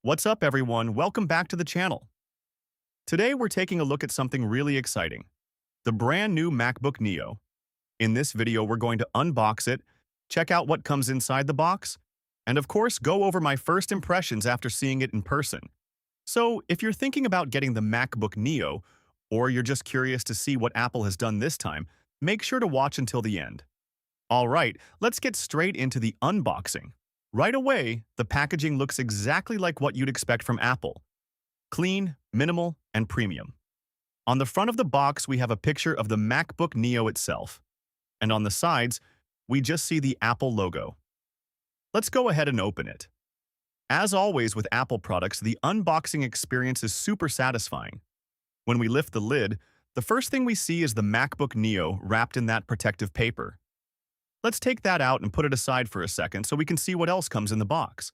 What's up, everyone? Welcome back to the channel. Today, we're taking a look at something really exciting, the brand new MacBook Neo. In this video, we're going to unbox it, check out what comes inside the box, and of course, go over my first impressions after seeing it in person. So, if you're thinking about getting the MacBook Neo, or you're just curious to see what Apple has done this time, make sure to watch until the end. Alright, let's get straight into the unboxing. Right away, the packaging looks exactly like what you'd expect from Apple. Clean, minimal, and premium. On the front of the box, we have a picture of the MacBook Neo itself. And on the sides, we just see the Apple logo. Let's go ahead and open it. As always with Apple products, the unboxing experience is super satisfying. When we lift the lid, the first thing we see is the MacBook Neo wrapped in that protective paper. Let's take that out and put it aside for a second so we can see what else comes in the box.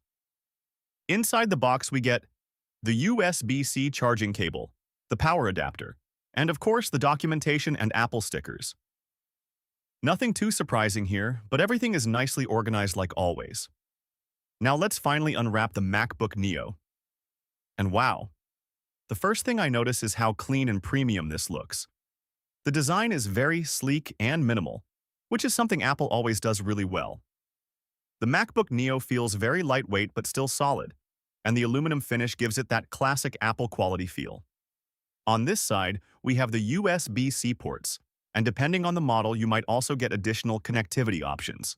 Inside the box, we get the USB-C charging cable, the power adapter, and of course the documentation and Apple stickers. Nothing too surprising here, but everything is nicely organized like always. Now let's finally unwrap the MacBook Neo. And wow, the first thing I notice is how clean and premium this looks. The design is very sleek and minimal, which is something Apple always does really well. The MacBook Neo feels very lightweight but still solid, and the aluminum finish gives it that classic Apple quality feel. On this side, we have the USB-C ports, and depending on the model, you might also get additional connectivity options.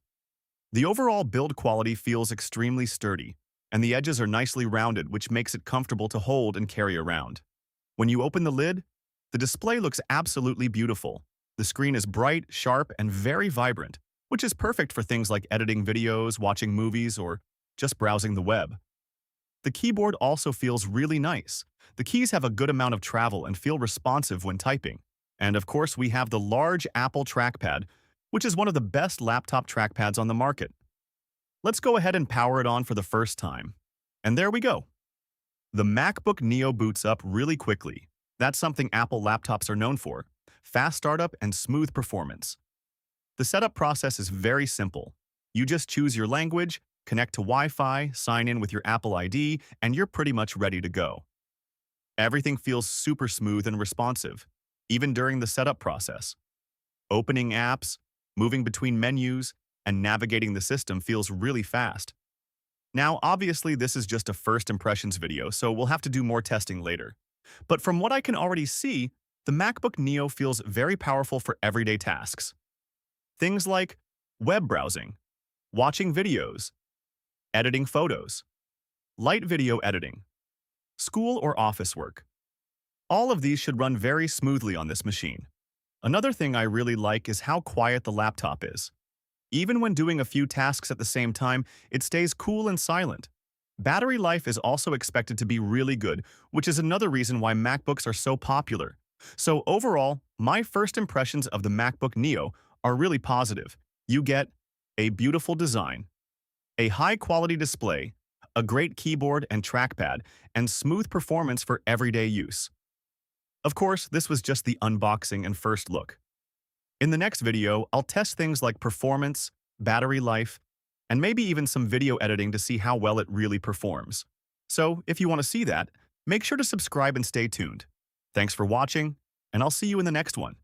The overall build quality feels extremely sturdy, and the edges are nicely rounded, which makes it comfortable to hold and carry around. When you open the lid, the display looks absolutely beautiful. The screen is bright, sharp, and very vibrant, which is perfect for things like editing videos, watching movies, or just browsing the web. The keyboard also feels really nice. The keys have a good amount of travel and feel responsive when typing. And of course, we have the large Apple trackpad, which is one of the best laptop trackpads on the market. Let's go ahead and power it on for the first time. And there we go. The MacBook Neo boots up really quickly. That's something Apple laptops are known for: fast startup and smooth performance. The setup process is very simple. You just choose your language, connect to Wi-Fi, sign in with your Apple ID, and you're pretty much ready to go. Everything feels super smooth and responsive, even during the setup process. Opening apps, moving between menus, and navigating the system feels really fast. Now, obviously, this is just a first impressions video, so we'll have to do more testing later. But from what I can already see, the MacBook Neo feels very powerful for everyday tasks. Things like web browsing, watching videos, editing photos, light video editing, school or office work. All of these should run very smoothly on this machine. Another thing I really like is how quiet the laptop is. Even when doing a few tasks at the same time, it stays cool and silent. Battery life is also expected to be really good, which is another reason why MacBooks are so popular. So overall, my first impressions of the MacBook Neo are really positive. You get a beautiful design, a high-quality display, a great keyboard and trackpad, and smooth performance for everyday use. Of course, this was just the unboxing and first look. In the next video, I'll test things like performance, battery life, and maybe even some video editing to see how well it really performs. So, if you want to see that, make sure to subscribe and stay tuned. Thanks for watching, and I'll see you in the next one.